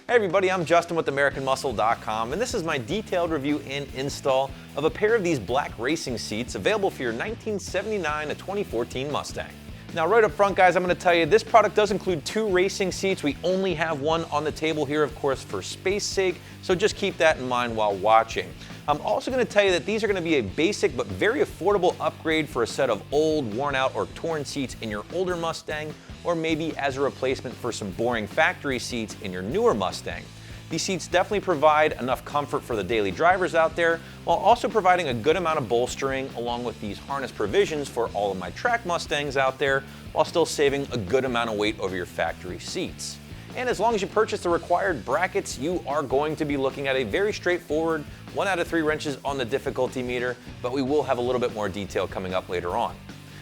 Hey everybody, I'm Justin with AmericanMuscle.com, and this is my detailed review and install of a pair of these black racing seats available for your 1979 to 2014 Mustang. Now right up front guys, I'm going to tell you this product does include 2 racing seats. We only have one on the table here, of course, for space sake, so just keep that in mind while watching. I'm also going to tell you that these are going to be a basic but very affordable upgrade for a set of old, worn out, or torn seats in your older Mustang, or maybe as a replacement for some boring factory seats in your newer Mustang. These seats definitely provide enough comfort for the daily drivers out there, while also providing a good amount of bolstering along with these harness provisions for all of my track Mustangs out there, while still saving a good amount of weight over your factory seats. And as long as you purchase the required brackets, you are going to be looking at a very straightforward 1 out of 3 wrenches on the difficulty meter, but we will have a little bit more detail coming up later on.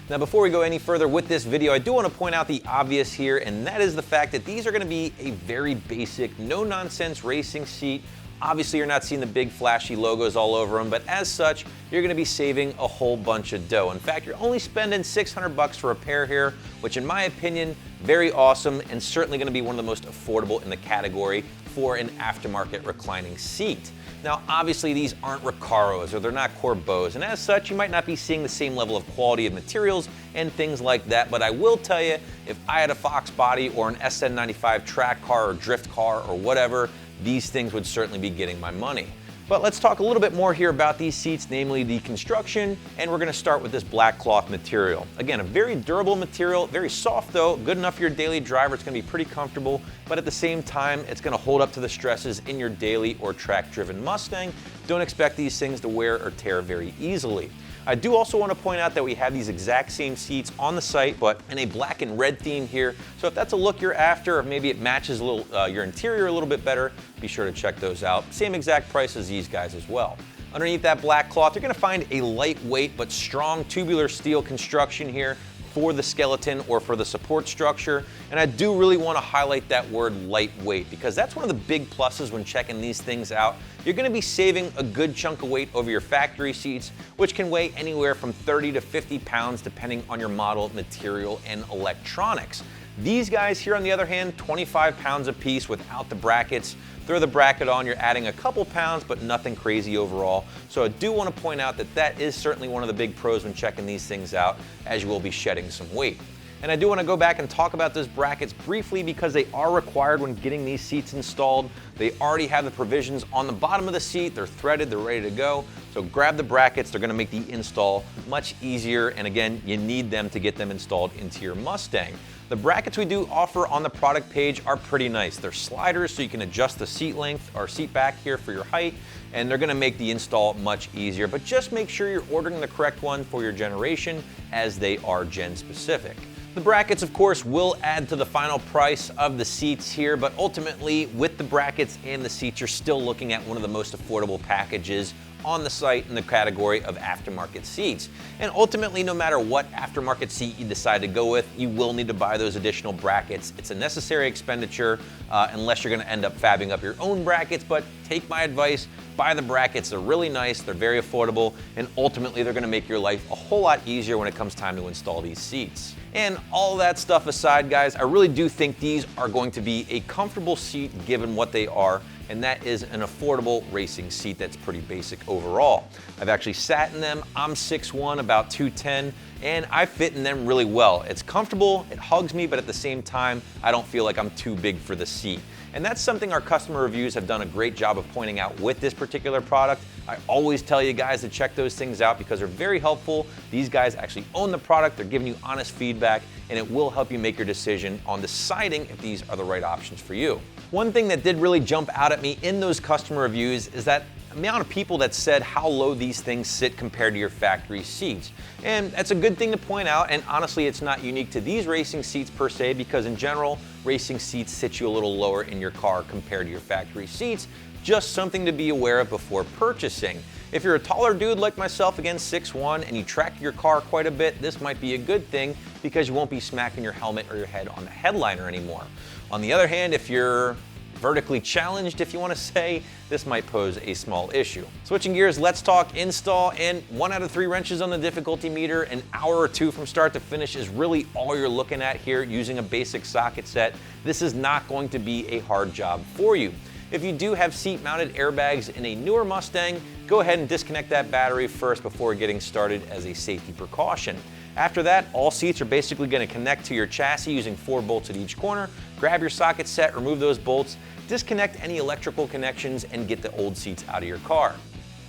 Now before we go any further with this video, I do want to point out the obvious here, and that is the fact that these are going to be a very basic, no-nonsense racing seat. Obviously you're not seeing the big flashy logos all over them, but as such, you're going to be saving a whole bunch of dough. In fact, you're only spending $600 for a pair here, which in my opinion, very awesome and certainly going to be one of the most affordable in the category for an aftermarket reclining seat. Now obviously these aren't Recaros or they're not Corbos, and as such you might not be seeing the same level of quality of materials and things like that, but I will tell you, if I had a Fox body or an SN95 track car or drift car or whatever, these things would certainly be getting my money. But let's talk a little bit more here about these seats, namely the construction, and we're going to start with this black cloth material. Again, a very durable material, very soft though, good enough for your daily driver. It's going to be pretty comfortable, but at the same time, it's going to hold up to the stresses in your daily or track-driven Mustang. Don't expect these things to wear or tear very easily. I do also want to point out that we have these exact same seats on the site, but in a black and red theme here. So if that's a look you're after, or maybe it matches a little your interior a little bit better, be sure to check those out. Same exact price as these guys as well. Underneath that black cloth, you're going to find a lightweight but strong tubular steel construction here for the skeleton or for the support structure. And I do really want to highlight that word lightweight, because that's one of the big pluses when checking these things out. You're going to be saving a good chunk of weight over your factory seats, which can weigh anywhere from 30 to 50 pounds depending on your model, material, and electronics. These guys here on the other hand, 25 pounds a piece without the brackets. Throw the bracket on, you're adding a couple pounds, but nothing crazy overall. So I do want to point out that that is certainly one of the big pros when checking these things out, as you will be shedding some weight. And I do want to go back and talk about those brackets briefly, because they are required when getting these seats installed. They already have the provisions on the bottom of the seat. They're threaded, they're ready to go. So grab the brackets, they're going to make the install much easier. And again, you need them to get them installed into your Mustang. The brackets we do offer on the product page are pretty nice. They're sliders, so you can adjust the seat length or seat back here for your height, and they're gonna make the install much easier. But just make sure you're ordering the correct one for your generation, as they are gen specific. The brackets, of course, will add to the final price of the seats here, but ultimately, with the brackets and the seats, you're still looking at one of the most affordable packages on the site in the category of aftermarket seats. And ultimately, no matter what aftermarket seat you decide to go with, you will need to buy those additional brackets. It's a necessary expenditure unless you're going to end up fabbing up your own brackets, but take my advice, buy the brackets. They're really nice, they're very affordable, and ultimately they're going to make your life a whole lot easier when it comes time to install these seats. And all that stuff aside, guys, I really do think these are going to be a comfortable seat given what they are, and that is an affordable racing seat that's pretty basic overall. I've actually sat in them. I'm 6'1", about 210, and I fit in them really well. It's comfortable, it hugs me, but at the same time, I don't feel like I'm too big for the seat. And that's something our customer reviews have done a great job of pointing out with this particular product. I always tell you guys to check those things out because they're very helpful. These guys actually own the product, they're giving you honest feedback, and it will help you make your decision on deciding if these are the right options for you. One thing that did really jump out at me in those customer reviews is that amount of people that said how low these things sit compared to your factory seats. And that's a good thing to point out, and honestly it's not unique to these racing seats per se, because in general, racing seats sit you a little lower in your car compared to your factory seats. Just something to be aware of before purchasing. If you're a taller dude like myself, again 6'1", and you track your car quite a bit, this might be a good thing because you won't be smacking your helmet or your head on the headliner anymore. On the other hand, if you're vertically challenged, if you want to say, this might pose a small issue. Switching gears, let's talk install, and 1 out of 3 wrenches on the difficulty meter, an hour or 2 from start to finish is really all you're looking at here using a basic socket set. This is not going to be a hard job for you. If you do have seat-mounted airbags in a newer Mustang, go ahead and disconnect that battery first before getting started as a safety precaution. After that, all seats are basically going to connect to your chassis using 4 bolts at each corner. Grab your socket set, remove those bolts, disconnect any electrical connections, and get the old seats out of your car.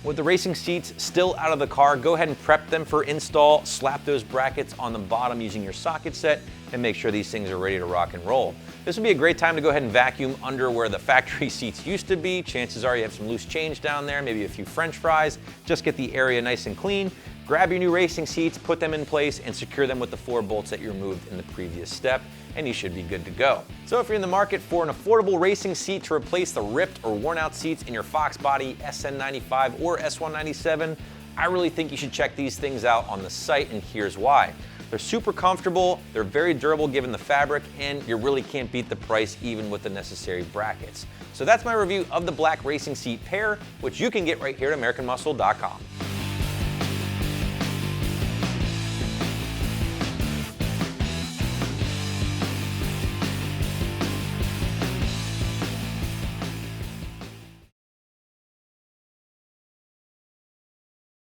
With the racing seats still out of the car, go ahead and prep them for install, slap those brackets on the bottom using your socket set, and make sure these things are ready to rock and roll. This would be a great time to go ahead and vacuum under where the factory seats used to be. Chances are you have some loose change down there, maybe a few French fries. Just get the area nice and clean. Grab your new racing seats, put them in place, and secure them with the 4 bolts that you removed in the previous step, and you should be good to go. So if you're in the market for an affordable racing seat to replace the ripped or worn out seats in your Fox Body SN95 or S197, I really think you should check these things out on the site, and here's why. They're super comfortable, they're very durable given the fabric, and you really can't beat the price even with the necessary brackets. So that's my review of the black racing seat pair, which you can get right here at AmericanMuscle.com.